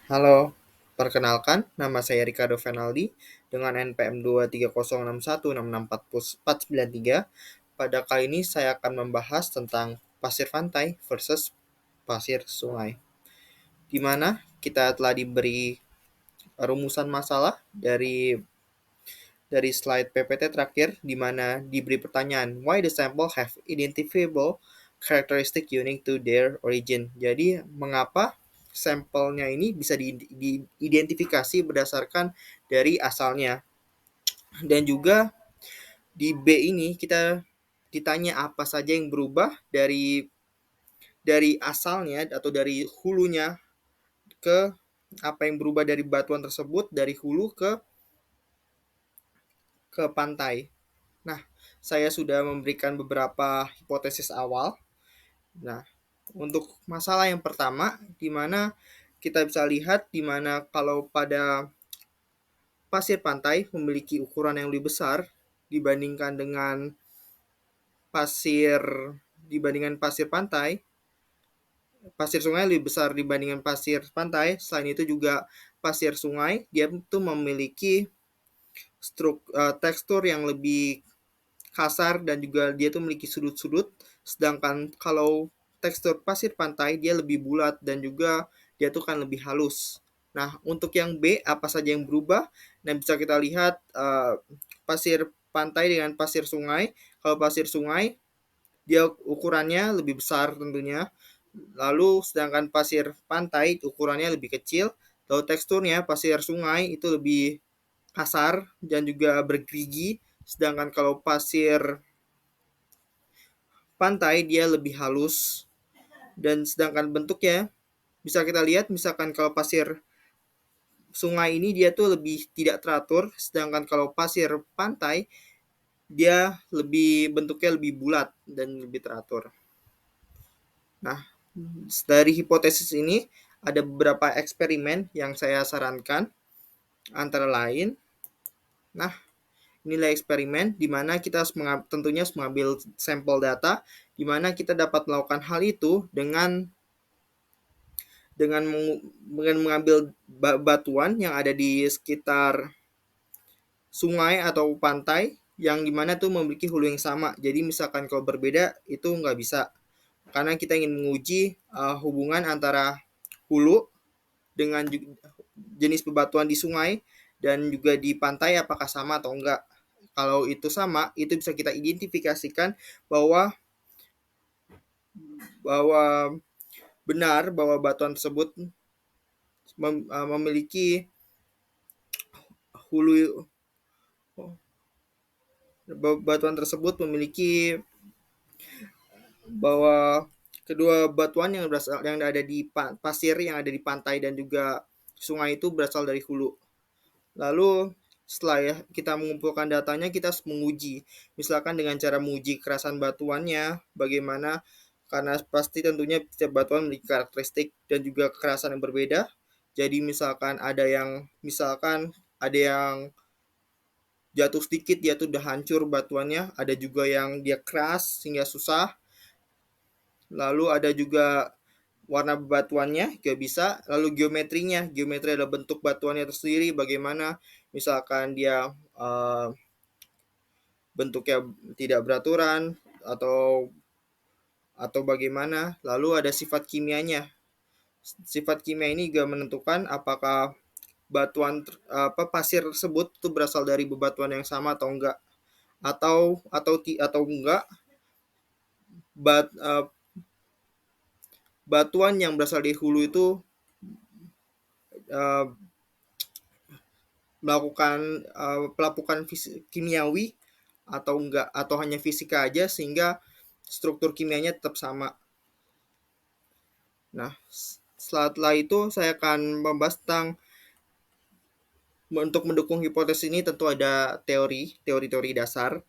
Halo, perkenalkan nama saya Ricardo Fenaldi dengan NPM 23061664493. Pada kali ini saya akan membahas tentang pasir pantai versus pasir sungai. Di mana kita telah diberi rumusan masalah dari slide PPT terakhir, di mana diberi pertanyaan why the sample have identifiable characteristic unique to their origin. Jadi mengapa sampelnya ini bisa diidentifikasi berdasarkan dari asalnya. Dan juga di B ini kita ditanya apa saja yang berubah dari asalnya atau dari hulunya ke apa yang berubah dari batuan tersebut dari hulu ke pantai. Nah, saya sudah memberikan beberapa hipotesis awal. Nah, untuk masalah yang pertama, di mana kita bisa lihat di mana kalau pada pasir pantai memiliki ukuran yang lebih besar dibandingkan dengan pasir pasir pantai, pasir sungai lebih besar dibandingkan pasir pantai. Selain itu juga pasir sungai dia itu memiliki tekstur yang lebih kasar dan juga dia tuh memiliki sudut-sudut, sedangkan kalau tekstur pasir pantai dia lebih bulat dan juga dia tuh kan lebih halus. Nah, untuk yang B apa saja yang berubah? Nah, bisa kita lihat pasir pantai dengan pasir sungai. Kalau pasir sungai dia ukurannya lebih besar tentunya. Lalu sedangkan pasir pantai ukurannya lebih kecil. Lalu teksturnya pasir sungai itu lebih kasar dan juga bergerigi. Sedangkan kalau pasir pantai dia lebih halus dan sedangkan bentuknya bisa kita lihat misalkan kalau pasir sungai ini dia tuh lebih tidak teratur, sedangkan kalau pasir pantai dia bentuknya lebih bulat dan lebih teratur. Nah, dari hipotesis ini ada beberapa eksperimen yang saya sarankan, antara lain, nah, nilai eksperimen di mana kita tentunya harus mengambil sampel data, di mana kita dapat melakukan hal itu dengan mengambil batuan yang ada di sekitar sungai atau pantai yang dimana tuh memiliki hulu yang sama. Jadi misalkan kalau berbeda itu nggak bisa, karena kita ingin menguji hubungan antara hulu dengan jenis bebatuan di sungai dan juga di pantai apakah sama atau enggak. Kalau itu sama, itu bisa kita identifikasikan bahwa bahwa benar bahwa batuan tersebut memiliki hulu batuan tersebut memiliki bahwa kedua batuan yang ada di pasir yang ada di pantai dan juga sungai itu berasal dari hulu. Lalu setelah ya kita mengumpulkan datanya, kita harus menguji. Misalkan dengan cara menguji kerasan batuannya, bagaimana, karena pasti tentunya setiap batuan memiliki karakteristik dan juga kekerasan yang berbeda. Jadi misalkan ada yang jatuh sedikit dia tuh udah hancur batuannya, ada juga yang dia keras sehingga susah. Lalu ada juga warna batuannya juga bisa, lalu geometri adalah bentuk batuannya tersendiri, bagaimana misalkan dia bentuknya tidak beraturan atau bagaimana. Lalu ada sifat kimianya. Sifat kimia ini juga menentukan apakah pasir tersebut itu berasal dari bebatuan yang sama atau enggak, atau enggak bat, uh, batuan yang berasal dari hulu itu uh, melakukan pelapukan kimiawi atau enggak, atau hanya fisika aja sehingga struktur kimianya tetap sama. Nah, setelah itu saya akan membahas tentang untuk mendukung hipotesis ini tentu ada teori-teori dasar.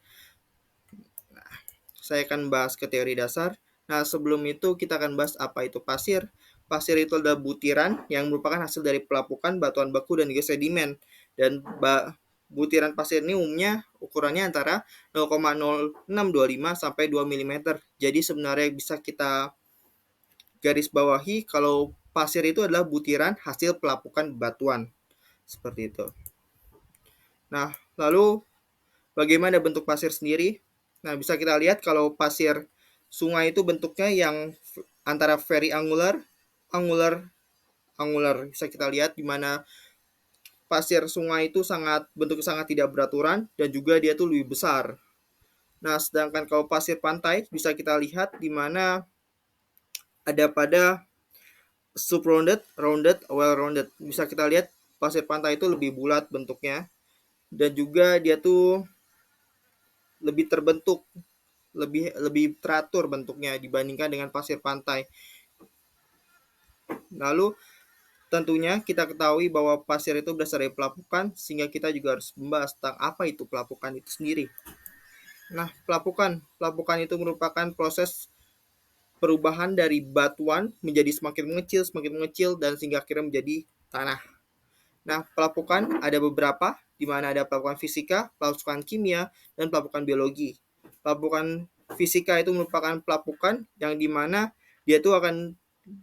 Nah, saya akan bahas ke teori dasar. Nah, sebelum itu kita akan bahas apa itu pasir. Pasir itu adalah butiran yang merupakan hasil dari pelapukan batuan baku dan juga sedimen. Dan butiran pasir ini umumnya ukurannya antara 0,0625 sampai 2 mm. Jadi sebenarnya bisa kita garis bawahi kalau pasir itu adalah butiran hasil pelapukan batuan. Seperti itu. Nah, lalu bagaimana bentuk pasir sendiri? Nah, bisa kita lihat kalau pasir sungai itu bentuknya yang antara very angular, angular, angular. Bisa kita lihat di mana pasir sungai itu bentuknya sangat tidak beraturan dan juga dia tuh lebih besar. Nah, sedangkan kalau pasir pantai bisa kita lihat di mana ada pada sub-rounded, rounded, well-rounded. Bisa kita lihat pasir pantai itu lebih bulat bentuknya dan juga dia tuh lebih terbentuk, lebih lebih teratur bentuknya dibandingkan dengan pasir pantai. Lalu tentunya kita ketahui bahwa pasir itu berasal dari pelapukan, sehingga kita juga harus membahas tentang apa itu pelapukan itu sendiri. Nah, pelapukan itu merupakan proses perubahan dari batuan menjadi semakin mengecil, dan sehingga akhirnya menjadi tanah. Nah, pelapukan ada beberapa, di mana ada pelapukan fisika, pelapukan kimia, dan pelapukan biologi. Pelapukan fisika itu merupakan pelapukan yang dimana dia itu akan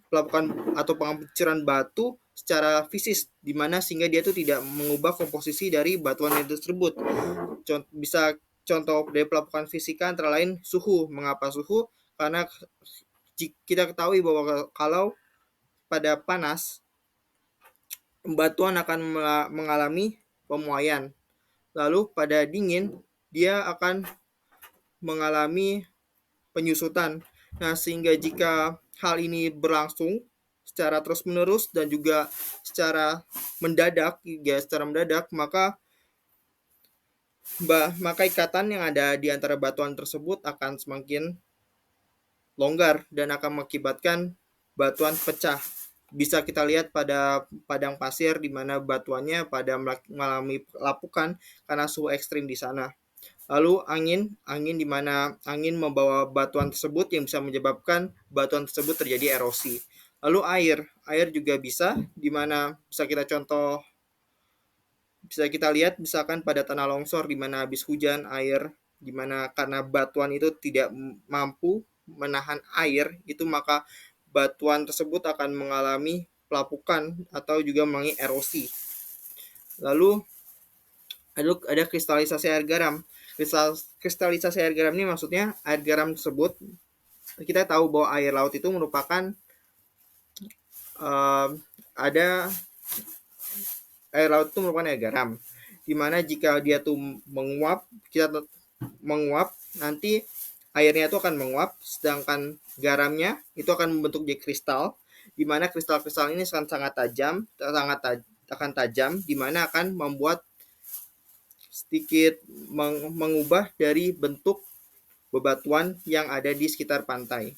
pelapukan atau pengambilan batu secara fisik, dimana sehingga dia itu tidak mengubah komposisi dari batuan itu tersebut. Bisa contoh dari pelapukan fisika antara lain suhu. Mengapa suhu? Karena kita ketahui bahwa kalau pada panas batuan akan mengalami pemuaian. Lalu pada dingin dia akan mengalami penyusutan. Nah, sehingga jika hal ini berlangsung secara terus-menerus dan juga secara mendadak, maka ikatan yang ada di antara batuan tersebut akan semakin longgar dan akan mengakibatkan batuan pecah. Bisa kita lihat pada padang pasir di mana batuannya pada mengalami lapukan karena suhu ekstrim di sana. Lalu angin di mana angin membawa batuan tersebut yang bisa menyebabkan batuan tersebut terjadi erosi. Lalu air juga bisa, di mana bisa kita lihat misalkan pada tanah longsor di mana habis hujan air, di mana karena batuan itu tidak mampu menahan air, itu maka batuan tersebut akan mengalami pelapukan atau juga mengalami erosi. Lalu ada kristalisasi air garam. Kristalisasi air garam ini maksudnya air garam tersebut, kita tahu bahwa air laut itu merupakan ada air laut itu merupakan air garam, dimana jika dia tuh menguap nanti airnya itu akan menguap, sedangkan garamnya itu akan membentuk jadi kristal, dimana kristal-kristal ini sangat tajam, dimana akan membuat sedikit mengubah dari bentuk bebatuan yang ada di sekitar pantai.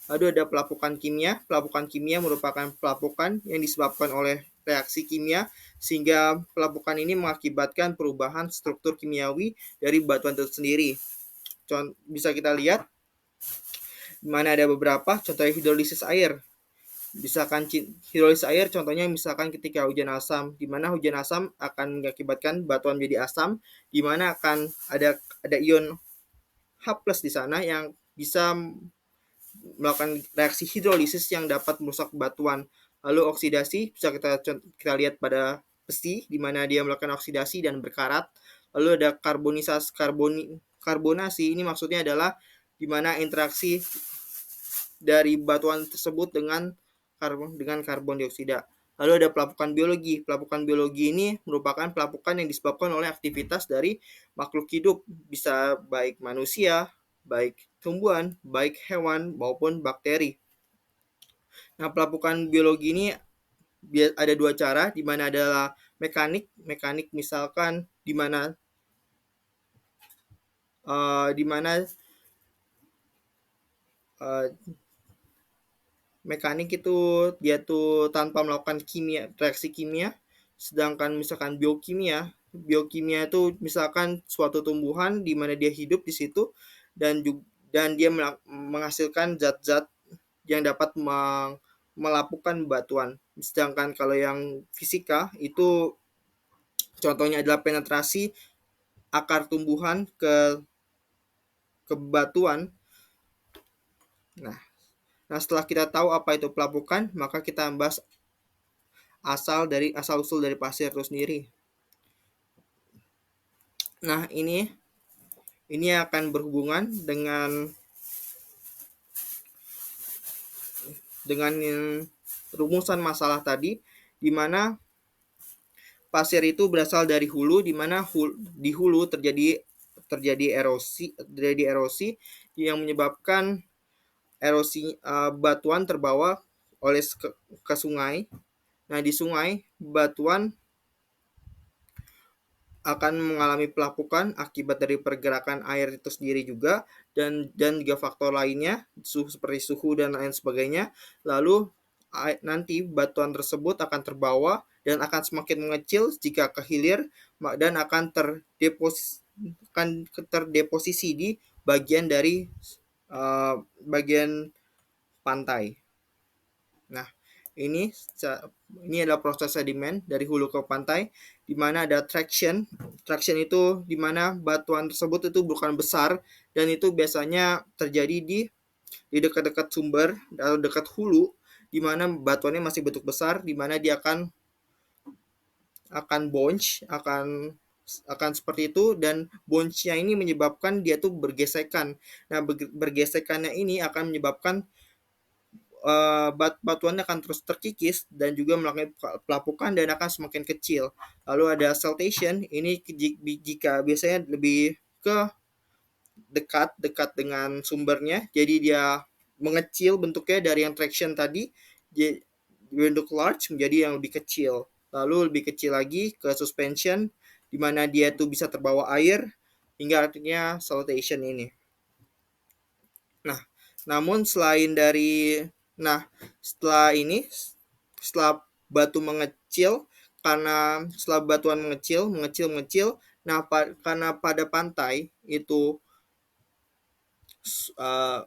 Lalu ada pelapukan kimia. Pelapukan kimia merupakan pelapukan yang disebabkan oleh reaksi kimia, sehingga pelapukan ini mengakibatkan perubahan struktur kimiawi dari batuan itu sendiri. Bisa kita lihat di mana ada beberapa contohnya hidrolisis air. Misalkan hidrolisis air contohnya misalkan ketika hujan asam, di mana hujan asam akan mengakibatkan batuan menjadi asam, di mana akan ada ion H+ di sana yang bisa melakukan reaksi hidrolisis yang dapat merusak batuan. Lalu oksidasi bisa kita lihat pada besi, di mana dia melakukan oksidasi dan berkarat. Lalu ada karbonasi, ini maksudnya adalah di mana interaksi dari batuan tersebut dengan karbon dioksida. Lalu ada pelapukan biologi. Pelapukan biologi ini merupakan pelapukan yang disebabkan oleh aktivitas dari makhluk hidup, bisa baik manusia, baik tumbuhan, baik hewan maupun bakteri. Nah, pelapukan biologi ini ada dua cara, di mana adalah mekanik misalkan di mana mekanik itu dia tuh tanpa melakukan reaksi kimia, sedangkan misalkan biokimia itu misalkan suatu tumbuhan di mana dia hidup di situ dan dia menghasilkan zat-zat yang dapat melapukan batuan. Sedangkan kalau yang fisika itu contohnya adalah penetrasi akar tumbuhan ke batuan. Nah, Nah, setelah kita tahu apa itu pelapukan, maka kita bahas asal usul dari pasir itu sendiri. Nah, ini akan berhubungan dengan rumusan masalah tadi, di mana pasir itu berasal dari hulu, di mana di hulu terjadi erosi yang menyebabkan erosi batuan terbawa oleh ke sungai. Nah, di sungai batuan akan mengalami pelapukan akibat dari pergerakan air itu sendiri juga, dan juga faktor lainnya seperti suhu dan lain sebagainya. Lalu nanti batuan tersebut akan terbawa dan akan semakin mengecil jika ke hilir, dan akan terdeposisi di bagian dari bagian pantai. Nah, ini ini adalah proses sedimen dari hulu ke pantai, di mana ada traction. Traction itu di mana batuan tersebut itu bukan besar, dan itu biasanya terjadi di dekat-dekat sumber atau dekat hulu, di mana batuannya masih bentuk besar, di mana dia akan bunch, akan seperti itu, dan bunch-nya ini menyebabkan dia tuh bergesekan. Nah, bergesekannya ini akan menyebabkan batuannya akan terus terkikis dan juga melakukan pelapukan dan akan semakin kecil. Lalu ada siltation, ini jika biasanya lebih ke dekat dengan sumbernya, jadi dia mengecil bentuknya dari yang traction tadi, bentuk large menjadi yang lebih kecil. Lalu lebih kecil lagi ke suspension, di mana dia tuh bisa terbawa air, hingga artinya siltation ini. Nah, namun setelah batu mengecil, karena setelah batuan mengecil, nah karena pada pantai itu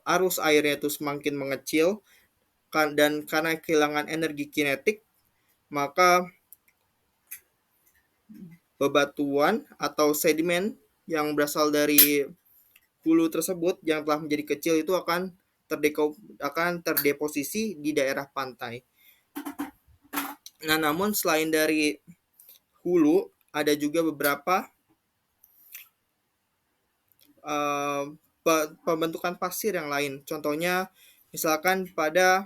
arus airnya itu semakin mengecil, dan karena kehilangan energi kinetik, maka bebatuan atau sedimen yang berasal dari hulu tersebut yang telah menjadi kecil itu akan terdeposisi di daerah pantai. Nah, namun selain dari hulu, ada juga beberapa pembentukan pasir yang lain. Contohnya, misalkan pada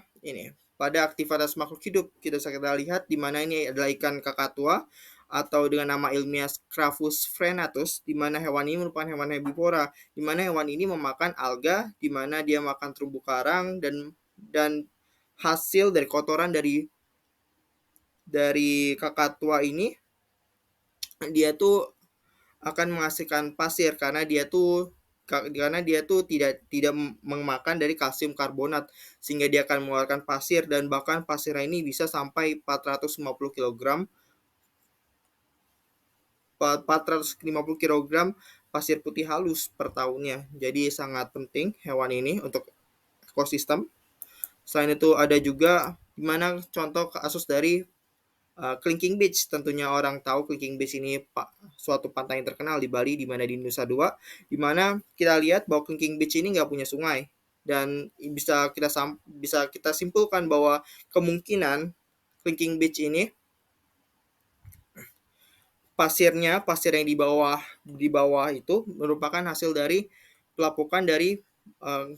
aktivitas makhluk hidup, kita bisa lihat di mana ini adalah ikan kakatua atau dengan nama ilmiah Scravus frenatus, di mana hewan ini merupakan hewan herbivora, di mana hewan ini memakan alga, di mana dia makan terumbu karang, dan hasil dari kotoran dari kakatua ini, dia tuh akan menghasilkan pasir karena dia tuh tidak memakan dari kalsium karbonat, sehingga dia akan mengeluarkan pasir, dan bahkan pasir ini bisa sampai 450 kg 450 kg pasir putih halus per tahunnya. Jadi sangat penting hewan ini untuk ekosistem. Selain itu ada juga gimana contoh kasus dari Clinking Beach. Tentunya orang tahu Clinking Beach ini suatu pantai yang terkenal di Bali, di mana di Nusa Dua, di mana kita lihat bahwa Clinking Beach ini nggak punya sungai, dan bisa kita simpulkan bahwa kemungkinan Clinking Beach ini pasir yang di bawah itu merupakan hasil dari pelapukan dari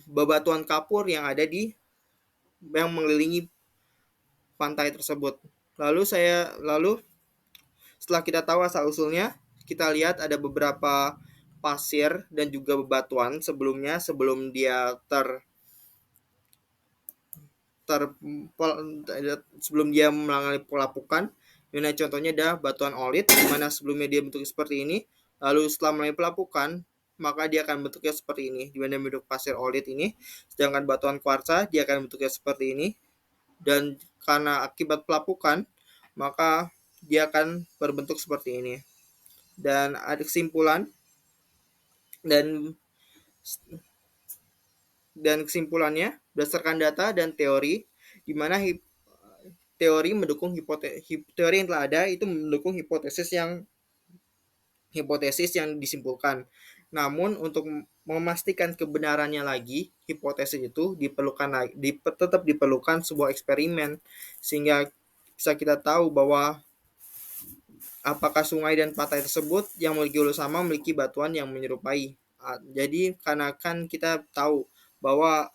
bebatuan kapur yang mengelilingi pantai tersebut. Lalu setelah kita tahu asal usulnya, kita lihat ada beberapa pasir dan juga bebatuan sebelum dia sebelum dia mengalami pelapukan. Nah, contohnya ada batuan olit, di mana sebelumnya dia bentuknya seperti ini, lalu setelah mengalami pelapukan, maka dia akan bentuknya seperti ini, di mana bentuk pasir olit ini. Sedangkan batuan kuarsa dia akan bentuknya seperti ini, dan karena akibat pelapukan, maka dia akan berbentuk seperti ini. Dan ada kesimpulan dan kesimpulannya berdasarkan data dan teori, di mana teori yang telah ada itu mendukung hipotesis yang disimpulkan. Namun untuk memastikan kebenarannya lagi, hipotesis itu tetap diperlukan sebuah eksperimen sehingga bisa kita tahu bahwa apakah sungai dan pantai tersebut yang memiliki hulu sama memiliki batuan yang menyerupai. Jadi karena kan kita tahu bahwa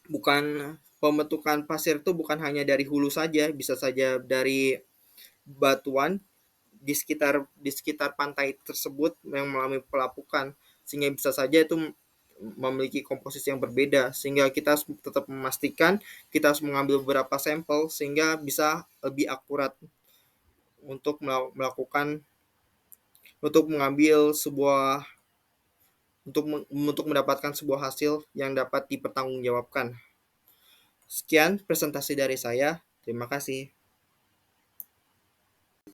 bukan pembentukan pasir itu bukan hanya dari hulu saja, bisa saja dari batuan di sekitar pantai tersebut yang mengalami pelapukan, sehingga bisa saja itu memiliki komposisi yang berbeda, sehingga kita harus tetap memastikan kita harus mengambil beberapa sampel sehingga bisa lebih akurat untuk melakukan untuk mengambil sebuah untuk mendapatkan sebuah hasil yang dapat dipertanggungjawabkan. Sekian presentasi dari saya. Terima kasih.